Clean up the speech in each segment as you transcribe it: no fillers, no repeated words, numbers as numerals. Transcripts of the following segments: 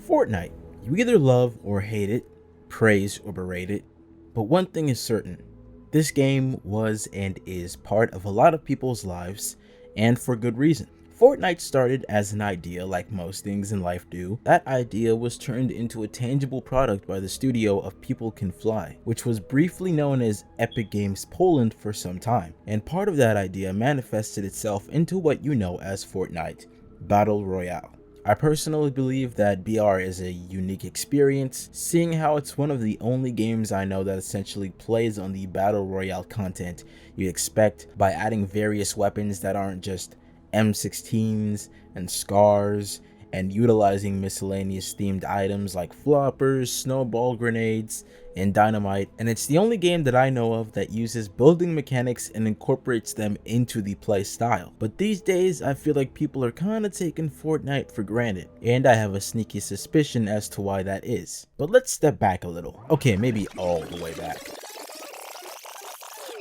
Fortnite. You either love or hate it, praise or berate it, but one thing is certain. This game was and is part of a lot of people's lives, and for good reason. Fortnite started as an idea like most things in life do. That idea was turned into a tangible product by the studio of People Can Fly, which was briefly known as Epic Games Poland for some time, and part of that idea manifested itself into what you know as Fortnite Battle Royale. I personally believe that BR is a unique experience, seeing how it's one of the only games I know that essentially plays on the Battle Royale content you expect by adding various weapons that aren't just M16s and SCARs, and utilizing miscellaneous themed items like floppers, snowball grenades, and dynamite, and it's the only game that I know of that uses building mechanics and incorporates them into the play style. But these days, I feel like people are kinda taking Fortnite for granted, and I have a sneaky suspicion as to why that is. But let's step back a little. Okay, maybe all the way back.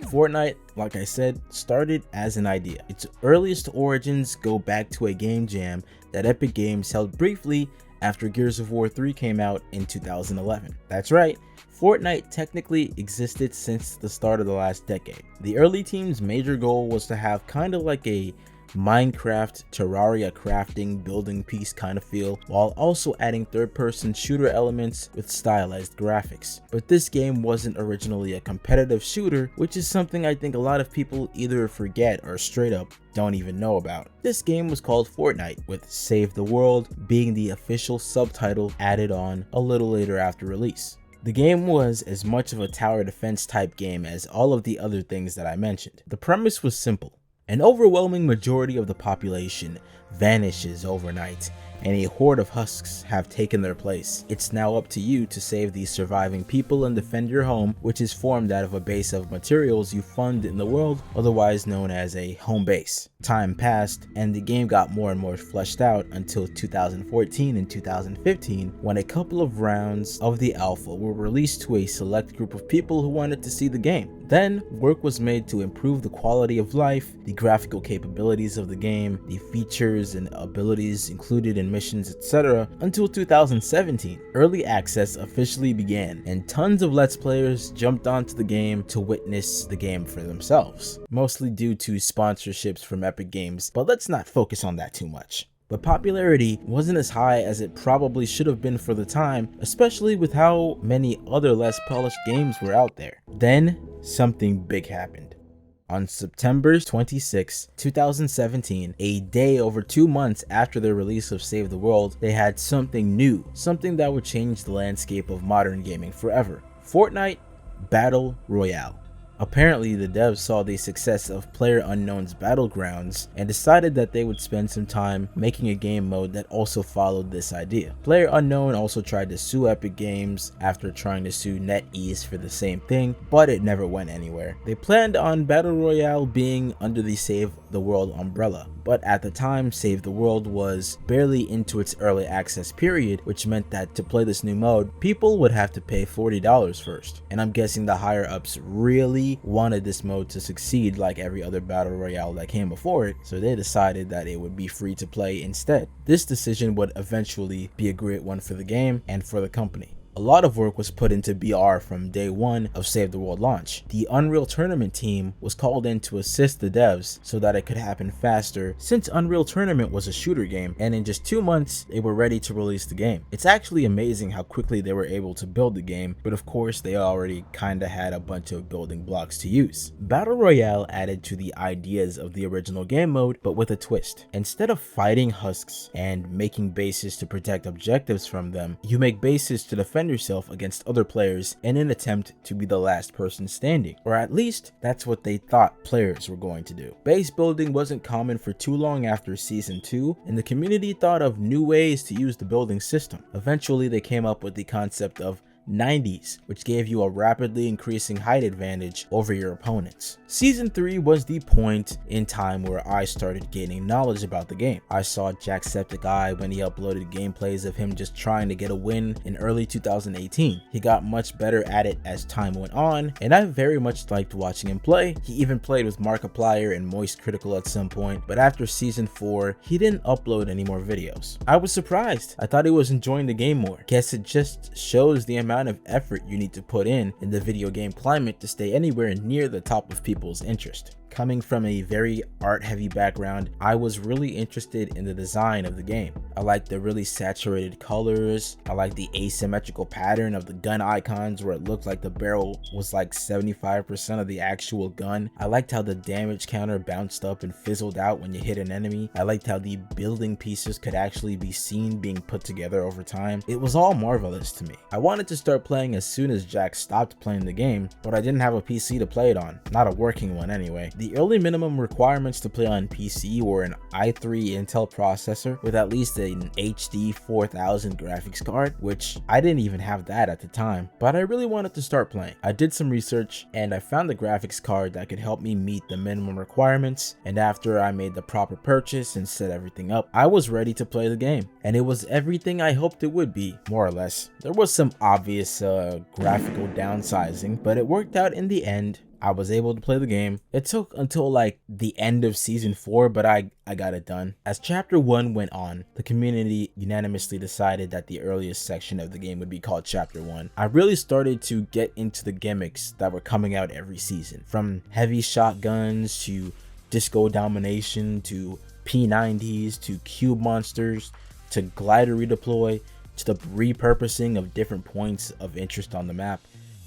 Fortnite, like I said, started as an idea. Its earliest origins go back to a game jam that Epic Games held briefly after Gears of War 3 came out in 2011. That's right, Fortnite technically existed since the start of the last decade. The early team's major goal was to have kind of like a Minecraft Terraria crafting building piece kind of feel, while also adding third-person shooter elements with stylized graphics. But this game wasn't originally a competitive shooter, which is something I think a lot of people either forget or straight up don't even know about. This game was called Fortnite, with Save the World being the official subtitle added on a little later after release. The game was as much of a tower defense type game as all of the other things that I mentioned. The premise was simple. An overwhelming majority of the population vanishes overnight, and a horde of husks have taken their place. It's now up to you to save these surviving people and defend your home, which is formed out of a base of materials you fund in the world, otherwise known as a home base. Time passed, and the game got more and more fleshed out until 2014 and 2015, when a couple of rounds of the alpha were released to a select group of people who wanted to see the game. Then, work was made to improve the quality of life, the graphical capabilities of the game, the features and abilities included in missions, etc. until 2017. Early access officially began, and tons of Let's Players jumped onto the game to witness the game for themselves, mostly due to sponsorships from Epic Games, but let's not focus on that too much. But popularity wasn't as high as it probably should have been for the time, especially with how many other less polished games were out there. Then, something big happened. On September 26, 2017, a day over 2 months after the release of Save the World, they had something new, something that would change the landscape of modern gaming forever. Fortnite Battle Royale. Apparently, the devs saw the success of PlayerUnknown's Battlegrounds and decided that they would spend some time making a game mode that also followed this idea. PlayerUnknown also tried to sue Epic Games after trying to sue NetEase for the same thing, but it never went anywhere. They planned on Battle Royale being under the Save the World umbrella, but at the time, Save the World was barely into its early access period, which meant that to play this new mode, people would have to pay $40 first. And I'm guessing the higher ups really wanted this mode to succeed like every other Battle Royale that came before it, so they decided that it would be free to play instead. This decision would eventually be a great one for the game and for the company. A lot of work was put into BR from day one of Save the World launch. The Unreal Tournament team was called in to assist the devs so that it could happen faster, since Unreal Tournament was a shooter game, and in just 2 months, they were ready to release the game. It's actually amazing how quickly they were able to build the game, but of course they already kinda had a bunch of building blocks to use. Battle Royale added to the ideas of the original game mode, but with a twist. Instead of fighting husks and making bases to protect objectives from them, you make bases to defend yourself against other players in an attempt to be the last person standing, or at least that's what they thought players were going to do. Base building wasn't common for too long after season 2, and the community thought of new ways to use the building system. Eventually they came up with the concept of 90s, which gave you a rapidly increasing height advantage over your opponents. Season 3 was the point in time where I started gaining knowledge about the game. I saw Jacksepticeye when he uploaded gameplays of him just trying to get a win in early 2018. He got much better at it as time went on, and I very much liked watching him play. He even played with Markiplier and Moist Critical at some point, but after season 4, he didn't upload any more videos. I was surprised. I thought he was enjoying the game more. Guess it just shows the amount of effort you need to put in the video game climate to stay anywhere near the top of people's interest. Coming from a very art-heavy background, I was really interested in the design of the game. I liked the really saturated colors. I liked the asymmetrical pattern of the gun icons where it looked like the barrel was like 75% of the actual gun. I liked how the damage counter bounced up and fizzled out when you hit an enemy. I liked how the building pieces could actually be seen being put together over time. It was all marvelous to me. I wanted to start playing as soon as Jack stopped playing the game, but I didn't have a PC to play it on. Not a working one anyway. The early minimum requirements to play on PC were an i3 Intel processor with at least an HD 4000 graphics card, which I didn't even have that at the time, but I really wanted to start playing. I did some research and I found the graphics card that could help me meet the minimum requirements, and after I made the proper purchase and set everything up, I was ready to play the game, and it was everything I hoped it would be, more or less. There was some obvious graphical downsizing, but it worked out in the end. I was able to play the game. It took until like the end of season 4, but I got it done. As chapter 1 went on, the community unanimously decided that the earliest section of the game would be called chapter 1. I really started to get into the gimmicks that were coming out every season, from heavy shotguns to disco domination to P90s to cube monsters to glider redeploy to the repurposing of different points of interest on the map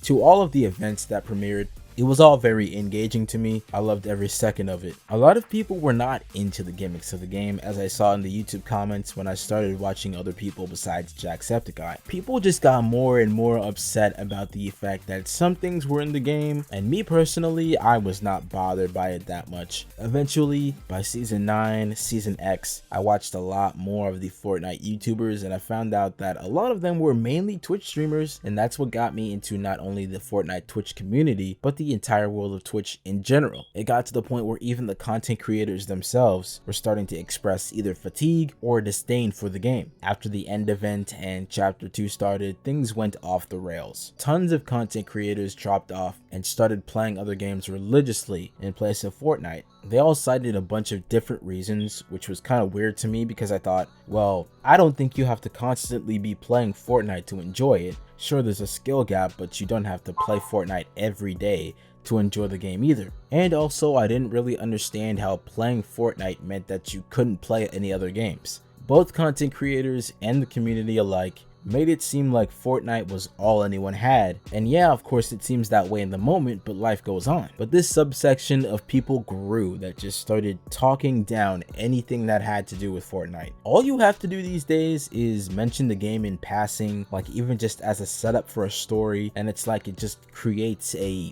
to all of the events that premiered. It was all very engaging to me. I loved every second of it. A lot of people were not into the gimmicks of the game, as I saw in the YouTube comments when I started watching other people besides Jacksepticeye. People just got more and more upset about the fact that some things were in the game, and me personally, I was not bothered by it that much. Eventually, by season 9, season X, I watched a lot more of the Fortnite YouTubers, and I found out that a lot of them were mainly Twitch streamers, and that's what got me into not only the Fortnite Twitch community, but the entire world of Twitch in general. It got to the point where even the content creators themselves were starting to express either fatigue or disdain for the game. After the end event and chapter 2 started, things went off the rails. Tons of content creators dropped off and started playing other games religiously in place of Fortnite. They all cited a bunch of different reasons, which was kind of weird to me because I thought, well, I don't think you have to constantly be playing Fortnite to enjoy it. Sure, there's a skill gap, but you don't have to play Fortnite every day to enjoy the game either. And also, I didn't really understand how playing Fortnite meant that you couldn't play any other games. Both content creators and the community alike made it seem like Fortnite was all anyone had, and yeah, of course it seems that way in the moment, but life goes on. But this subsection of people grew that just started talking down anything that had to do with Fortnite. All you have to do these days is mention the game in passing, like even just as a setup for a story, and it's like it just creates a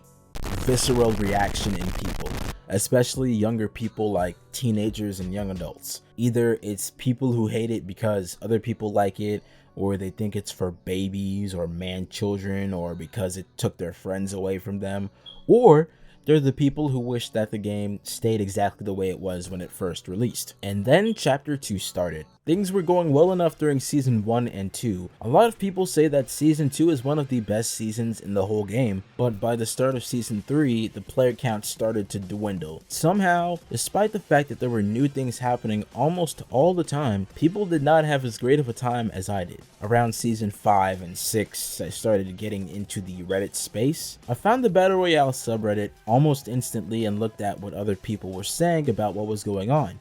visceral reaction in people, especially younger people like teenagers and young adults. Either it's people who hate it because other people like it, or they think it's for babies or man children, or because it took their friends away from them, or they're the people who wish that the game stayed exactly the way it was when it first released. And then chapter 2 started. Things were going well enough during season 1 and 2. A lot of people say that season 2 is one of the best seasons in the whole game, but by the start of season 3, the player count started to dwindle. Somehow, despite the fact that there were new things happening almost all the time, people did not have as great of a time as I did. Around season 5 and 6, I started getting into the Reddit space. I found the Battle Royale subreddit almost instantly and looked at what other people were saying about what was going on.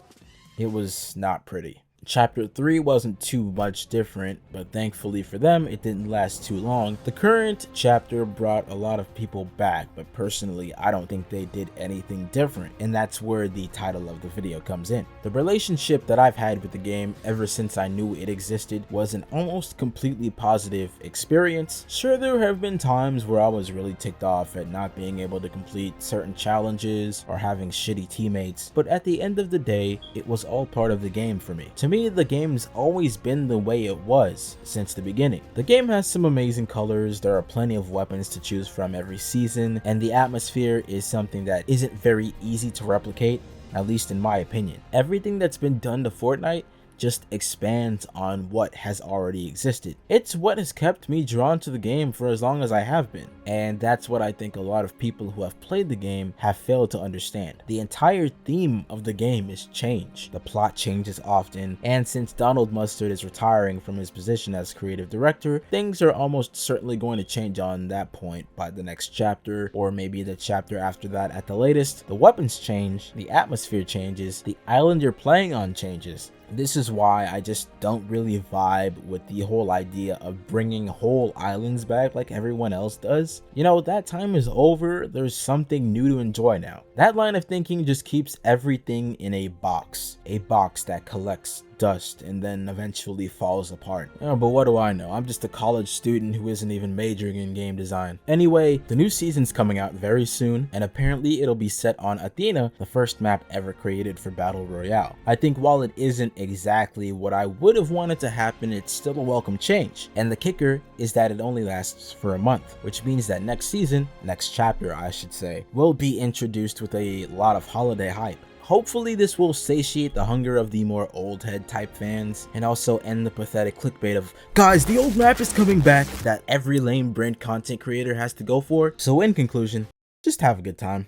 It was not pretty. Chapter 3 wasn't too much different, but thankfully for them, it didn't last too long. The current chapter brought a lot of people back, but personally, I don't think they did anything different, and that's where the title of the video comes in. The relationship that I've had with the game ever since I knew it existed was an almost completely positive experience. Sure, there have been times where I was really ticked off at not being able to complete certain challenges or having shitty teammates, but at the end of the day, it was all part of the game for me. To me, me, the game's always been the way it was since the beginning. The game has some amazing colors, there are plenty of weapons to choose from every season, and the atmosphere is something that isn't very easy to replicate, at least in my opinion. Everything that's been done to Fortnite just expands on what has already existed. It's what has kept me drawn to the game for as long as I have been, and that's what I think a lot of people who have played the game have failed to understand. The entire theme of the game is change. The plot changes often, and since Donald Mustard is retiring from his position as creative director, things are almost certainly going to change on that point by the next chapter, or maybe the chapter after that at the latest. The weapons change, the atmosphere changes, the island you're playing on changes. This is why I just don't really vibe with the whole idea of bringing whole islands back like everyone else does. You know, that time is over, there's something new to enjoy now. That line of thinking just keeps everything in a box that collects dust and then eventually falls apart. Oh, but what do I know? I'm just a college student who isn't even majoring in game design. Anyway, the new season's coming out very soon, and apparently it'll be set on Athena, the first map ever created for Battle Royale. I think while it isn't exactly what I would have wanted to happen, it's still a welcome change. And the kicker is that it only lasts for a month, which means that next season, next chapter I should say, will be introduced with a lot of holiday hype. Hopefully this will satiate the hunger of the more old head type fans, and also end the pathetic clickbait of, guys, the old map is coming back, that every lame brained content creator has to go for. So in conclusion, just have a good time.